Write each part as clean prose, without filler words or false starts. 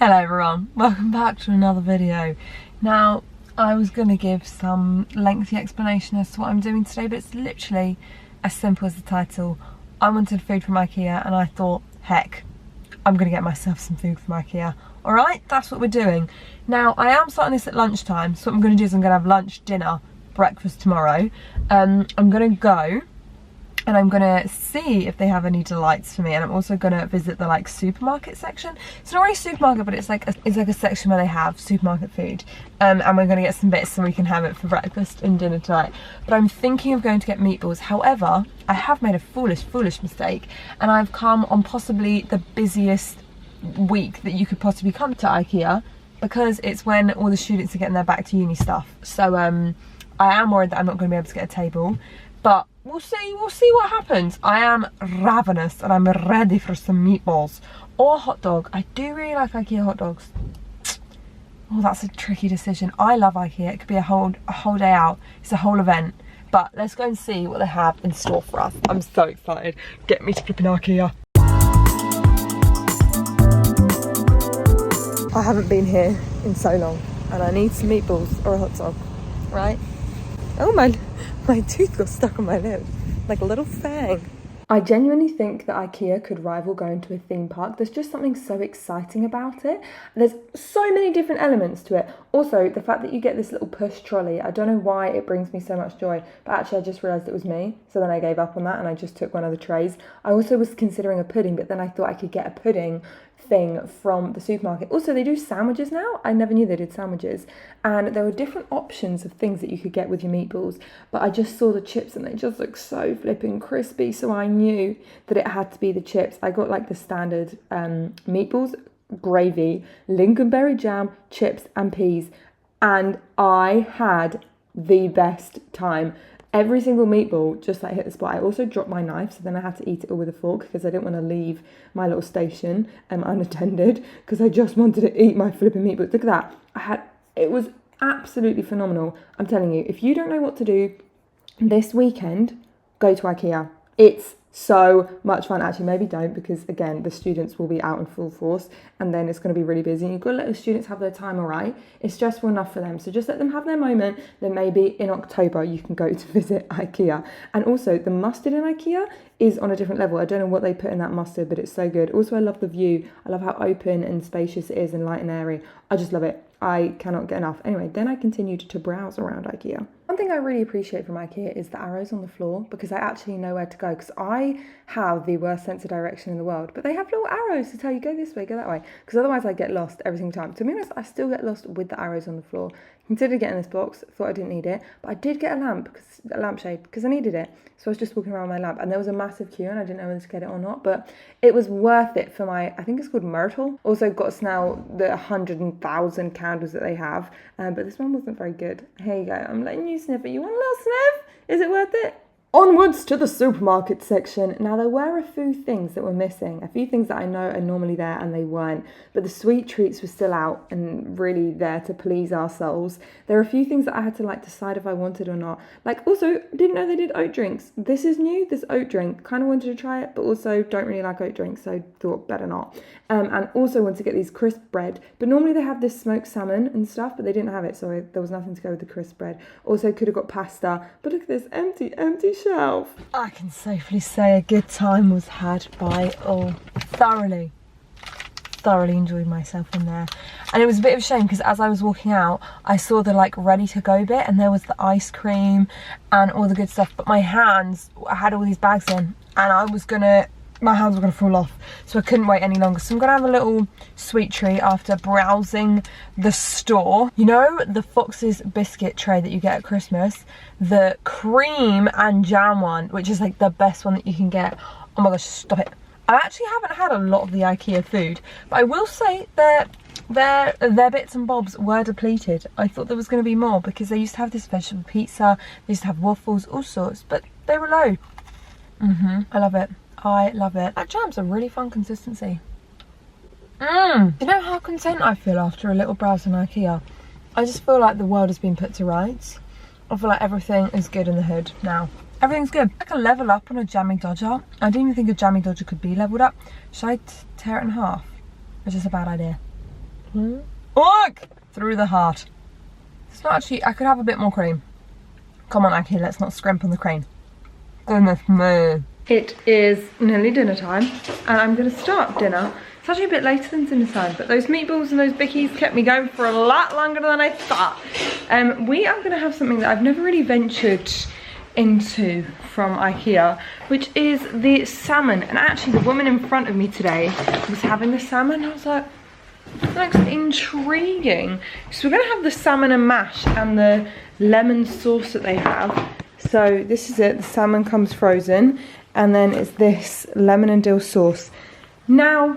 Hello everyone, welcome back to another video. Now, I was going to give some lengthy explanation as to what I'm doing today, but it's literally as simple as the title. I wanted food from Ikea and I thought, heck, I'm going to get myself some food from Ikea. Alright, that's what we're doing. Now, I am starting this at lunchtime, so what I'm going to do is I'm going to have lunch, dinner, breakfast tomorrow. I'm going to go and I'm gonna see if they have any delights for me, and I'm also gonna visit the supermarket section. It's not really a supermarket, but it's like a section where they have supermarket food, and we're gonna get some bits so we can have it for breakfast and dinner tonight. But I'm thinking of going to get meatballs. However, I have made a foolish mistake, and I've come on possibly the busiest week that you could possibly come to Ikea, because it's when all the students are getting their back to uni stuff. So I am worried that I'm not going to be able to get a table, but we'll see what happens. I am ravenous and I'm ready for some meatballs or a hot dog. I do really like Ikea hot dogs. Oh, that's a tricky decision. I love Ikea. It could be a whole day out. It's a whole event. But let's go and see what they have in store for us. I'm so excited. Get me to flipping Ikea. I haven't been here in so long and I need some meatballs or a hot dog, right? Oh, my tooth got stuck on my lip like a little fang. I genuinely think that Ikea could rival going to a theme park. There's just something so exciting about it. There's so many different elements to it. Also, the fact that you get this little push trolley, I don't know why it brings me so much joy, but actually I just realised it was me. So then I gave up on that and I just took one of the trays. I also was considering a pudding, but then I thought I could get a pudding thing from the supermarket. Also, they do sandwiches now. I never knew they did sandwiches, and there were different options of things that you could get with your meatballs, but I just saw the chips and they just look so flipping crispy, so I knew that it had to be the chips. I got like the standard meatballs, gravy, lingonberry jam, chips and peas, and I had the best time. Every single meatball just hit the spot. I also dropped my knife, so then I had to eat it all with a fork because I didn't want to leave my little station unattended, because I just wanted to eat my flipping meatballs. Look at that. It was absolutely phenomenal. I'm telling you, if you don't know what to do this weekend, go to Ikea. It's so much fun. Actually, maybe don't, because again, the students will be out in full force and then it's going to be really busy. You've got to let the students have their time, all right? It's stressful enough for them, so just let them have their moment. Then maybe in October you can go to visit Ikea. And also, the mustard in Ikea is on a different level. I don't know what they put in that mustard, but it's so good. Also, I love the view. I love how open and spacious it is and light and airy. I just love it. I cannot get enough. Anyway, then I continued to browse around Ikea. One thing I really appreciate from Ikea is the arrows on the floor, because I actually know where to go, because I have the worst sense of direction in the world, but they have little arrows to tell you go this way, go that way, because otherwise I get lost every single time. To be honest, I still get lost with the arrows on the floor. Considered getting this box, thought I didn't need it, but I did get a lampshade because I needed it. So I was just walking around with my lamp, and there was a massive queue and I didn't know whether to get it or not, but it was worth it for my, I think it's called Myrtle. Also got us now the 100,000 candles that they have, but this one wasn't very good. Here you go, I'm letting you sniff it. You want a little sniff? Is it worth it? Onwards to the supermarket section. Now, there were a few things that were missing, a few things that I know are normally there and they weren't, but the sweet treats were still out and really there to please our souls. There are a few things that I had to decide if I wanted or not. Also, didn't know they did oat drinks. This is new, this oat drink. Kind of wanted to try it, but also don't really like oat drinks, so thought better not. And also wanted to get these crisp bread, but normally they have this smoked salmon and stuff, but they didn't have it, so there was nothing to go with the crisp bread. Also could have got pasta, but look at this empty shelf. I can safely say a good time was had by all. Thoroughly enjoyed myself in there. And it was a bit of a shame, because as I was walking out, I saw the ready to go bit, and there was the ice cream and all the good stuff, but my hands had all these bags in, and my hands were going to fall off, so I couldn't wait any longer. So I'm going to have a little sweet treat after browsing the store. You know the Fox's biscuit tray that you get at Christmas? The cream and jam one, which is the best one that you can get. Oh my gosh, stop it. I actually haven't had a lot of the Ikea food, but I will say that their bits and bobs were depleted. I thought there was going to be more, because they used to have this vegetable pizza, they used to have waffles, all sorts, but they were low. I love it. I love it. That jam's a really fun consistency. Do you know how content I feel after a little browse in Ikea? I just feel like the world has been put to rights. I feel like everything is good in the hood now. Everything's good. I can level up on a jammy dodger. I didn't even think a jammy dodger could be leveled up. Should I tear it in half? It's just a bad idea. Look! Through the heart. It's not actually, I could have a bit more cream. Come on, Aki, let's not scrimp on the cream. Goodness me. It is nearly dinner time, and I'm gonna start dinner. It's actually a bit later than dinner time, but those meatballs and those bickies kept me going for a lot longer than I thought. We are gonna have something that I've never really ventured into from Ikea, which is the salmon. And actually the woman in front of me today was having the salmon. I was like, that looks intriguing. So we're gonna have the salmon and mash and the lemon sauce that they have. So this is it, the salmon comes frozen, and then it's this lemon and dill sauce. Now,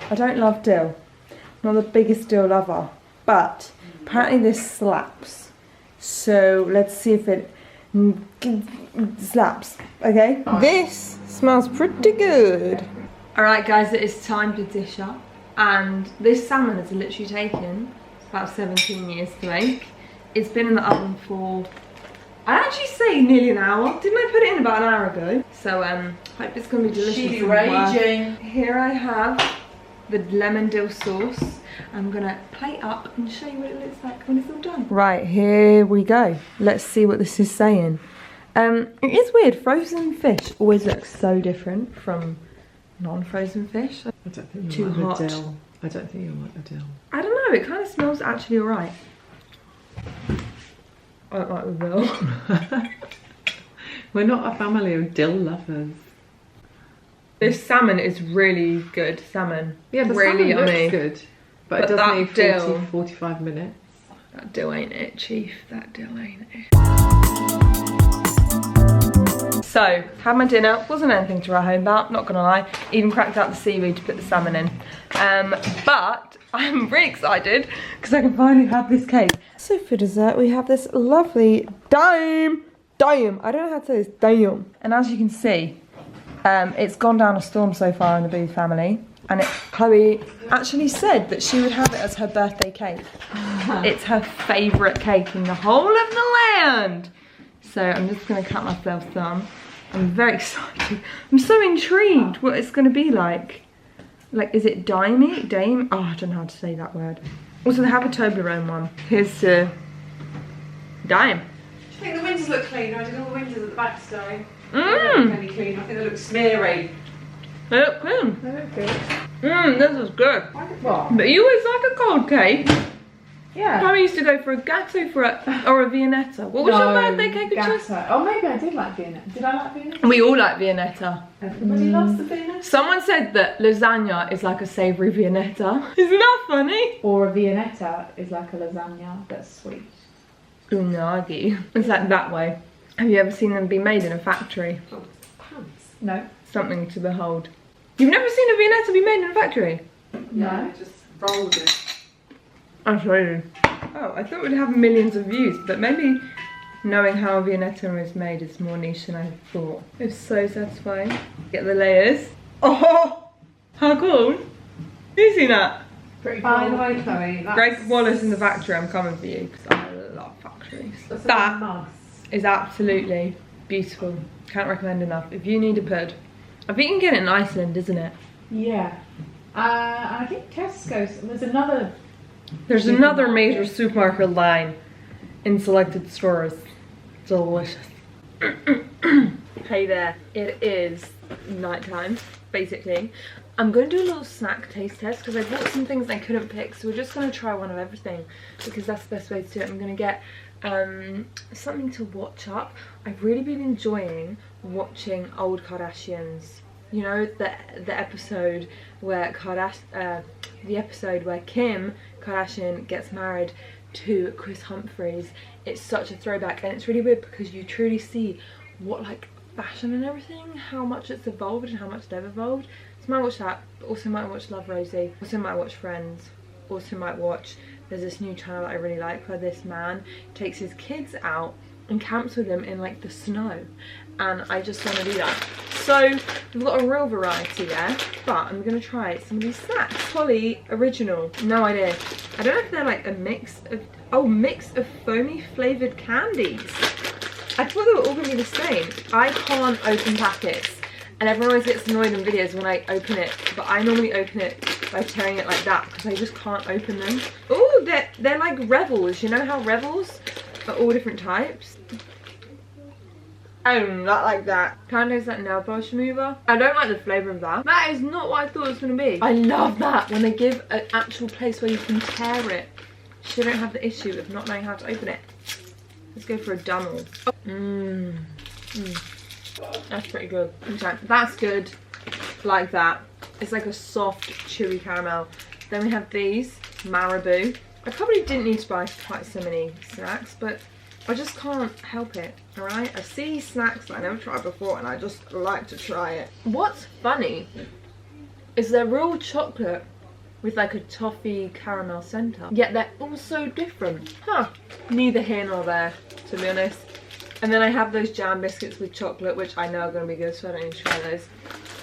I don't love dill. I'm not the biggest dill lover, but apparently this slaps. So let's see if it slaps, okay? This smells pretty good. All right guys, it is time to dish up. And this salmon has literally taken about 17 years to make. It's been in the oven for, I'd actually say nearly an hour. Didn't I put it in about an hour ago? So hope it's gonna be delicious. She's raging. Here I have the lemon dill sauce. I'm gonna plate up and show you what it looks like when it's all done. Right, here we go. Let's see what this is saying. It is weird, frozen fish always looks so different from non-frozen fish. I don't think too hot. dill. I don't think you'll like the dill. I don't know, it kind of smells actually alright. I don't like the dill. We're not a family of dill lovers. This salmon is really good salmon. Yeah, the really salmon yummy. looks good. But it does need 40, dill, 45 minutes. That dill ain't it, chief. That dill ain't it. So, had my dinner. Wasn't anything to write home about, not gonna lie. Even cracked out the seaweed to put the salmon in. But I'm really excited because I can finally have this cake. So for dessert, we have this lovely dime. I don't know how to say this, dime. And as you can see, it's gone down a storm so far in the Booth family. And Chloe actually said that she would have it as her birthday cake. It's her favourite cake in the whole of the land. So I'm just going to cut myself some. I'm very excited. I'm so intrigued what it's going to be like. Like, is it dimey? Dame? Oh, I don't know how to say that word. Also, they have a Toblerone one. Here's to dime. Do you think the windows look clean? I did all the windows at the back today. Mmm. They don't look any clean. I think they look smeary. They look clean. They look good. Mmm, this is good. What? But you always like a cold cake. Yeah. Chloe used to go for a gatto or a Viennetta. What was your birthday cake of choice? Oh, maybe I did like Viennetta. Did I like Viennetta? We all like Viennetta. Everybody loves the Viennetta. Someone said that lasagna is like a savoury Viennetta. Isn't that funny? Or a Viennetta is like a lasagna that's sweet. Unagi. It's like that way. Have you ever seen them be made in a factory? Oh, pants. No. Something to behold. You've never seen a Viennetta be made in a factory? No. Just rolled it. I'll show you. Oh, I thought we'd have millions of views, but maybe knowing how a Viennetta is made is more niche than I thought. It's so satisfying. Get the layers. Oh, how cool. Who's seen that? Pretty cool. By the way, Chloe, Greg Wallace in the factory, I'm coming for you because I love factories. That is absolutely beautiful. Can't recommend enough. If you need a pud, I think you can get it in Iceland, isn't it? Yeah. I think Tesco's, There's another major supermarket line in selected stores. Delicious. Hey there, it is nighttime, basically. I'm going to do a little snack taste test because I bought some things I couldn't pick, so we're just going to try one of everything because that's the best way to do it. I'm going to get something to watch up. I've really been enjoying watching old Kardashians. You know, the episode where Kim Kardashian gets married to Chris Humphries. It's such a throwback, and it's really weird because you truly see what, like, fashion and everything, how much it's evolved and how much they've evolved. So I might watch that, but also might watch Love Rosie, also might watch Friends, also might watch, there's this new channel that I really like where this man takes his kids out and camps with them in like the snow, and I just want to do that. So we've got a real variety there, but I'm gonna try some of these snacks. Polly Original, no idea. I don't know if they're like a mix of foamy flavoured candies. I thought they were all gonna be the same. I can't open packets, And everyone always gets annoyed in videos when I open it, but I normally open it by tearing it like that because I just can't open them. Oh, they're like Revels. You know how Revels are all different types? Oh, not like that. Kind of tastes like nail polish remover. I don't like the flavour of that. That is not what I thought it was going to be. I love that when they give an actual place where you can tear it. So you don't have the issue of not knowing how to open it. Let's go for a Dummel. That's pretty good. Okay, that's good. Like that. It's like a soft, chewy caramel. Then we have these, Marabou. I probably didn't need to buy quite so many snacks, but I just can't help it, alright? I see snacks that I never tried before and I just like to try it. What's funny is they're real chocolate with like a toffee caramel centre, yet they're all so different. Huh, neither here nor there, to be honest. And then I have those jam biscuits with chocolate, which I know are going to be good, so I don't need to try those.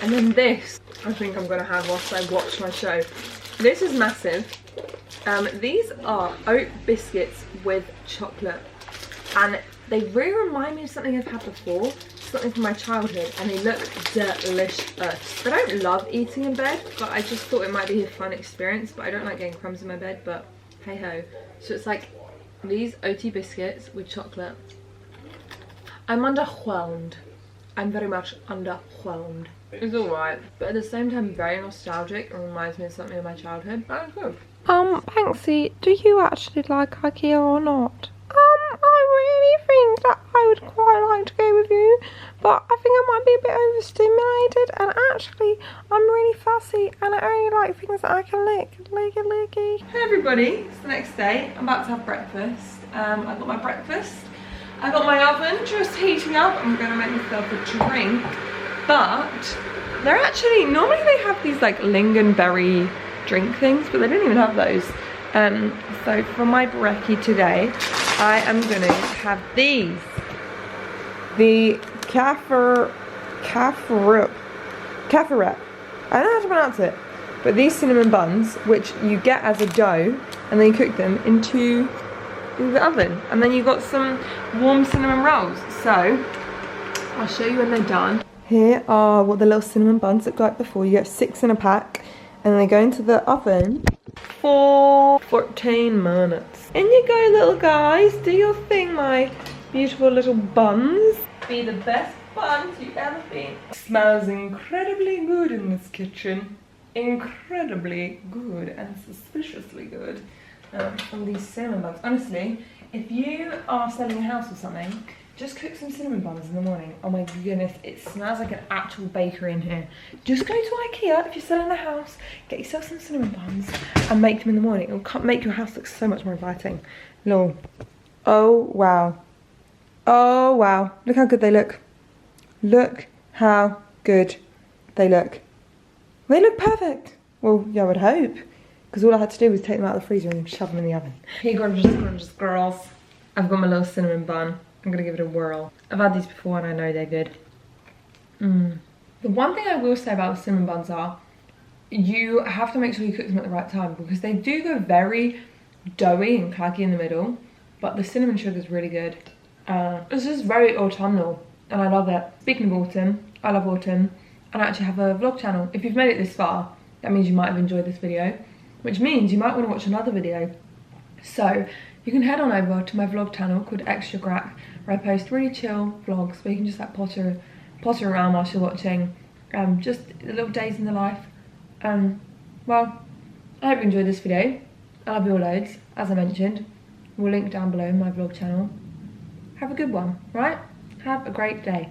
And then this, I think I'm going to have whilst I watch my show. This is massive. These are oat biscuits with chocolate. And they really remind me of something I've had before, something from my childhood, and they look delicious. I don't love eating in bed, but I just thought it might be a fun experience, but I don't like getting crumbs in my bed, but hey ho. So it's like these oaty biscuits with chocolate. I'm underwhelmed. I'm very much underwhelmed. It's alright, but at the same time very nostalgic and reminds me of something of my childhood. That's good. Banksy, do you actually like Ikea or not? I really think that I would quite like to go with you, but I think I might be a bit overstimulated, and actually I'm really fussy and I only like things that I can lick. Licky. Hey everybody, it's the next day. I'm about to have breakfast. I got my breakfast. I got my oven just heating up. I'm gonna make myself a drink, but they're actually, normally they have these like lingonberry drink things, but they don't even have those. So for my brekkie today, I am gonna have these. The Kafferep. I don't know how to pronounce it, but these cinnamon buns, which you get as a dough, and then you cook them into the oven, and then you got some warm cinnamon rolls. So I'll show you when they're done. Here are what the little cinnamon buns look like before. You get 6 in a pack, and they go into the oven for 14 minutes. In you go, little guys. Do your thing, my beautiful little buns. Be the best buns you've ever been. Smells incredibly good in this kitchen. Incredibly good and suspiciously good. From these cinnamon buns. Honestly, if you are selling a house or something, just cook some cinnamon buns in the morning. Oh my goodness, it smells like an actual bakery in here. Just go to Ikea if you're selling a house, get yourself some cinnamon buns and make them in the morning. It'll make your house look so much more inviting. Lol. Oh wow. Oh wow. Look how good they look. Look how good they look. They look perfect. Well, yeah, I would hope. Because all I had to do was take them out of the freezer and shove them in the oven. Hey gorgeous girls. I've got my little cinnamon bun. I'm gonna give it a whirl. I've had these before and I know they're good. The one thing I will say about the cinnamon buns are, you have to make sure you cook them at the right time, because they do go very doughy and claggy in the middle, but the cinnamon sugar is really good. It's just very autumnal and I love it. Speaking of autumn, I love autumn, and I actually have a vlog channel. If you've made it this far, that means you might have enjoyed this video, which means you might want to watch another video. So you can head on over to my vlog channel called Extra Crack, where I post really chill vlogs where you can just like potter around whilst you're watching, just little days in the life. Well, I hope you enjoyed this video. I love you all loads, as I mentioned. We'll link down below my vlog channel. Have a good one, right? Have a great day.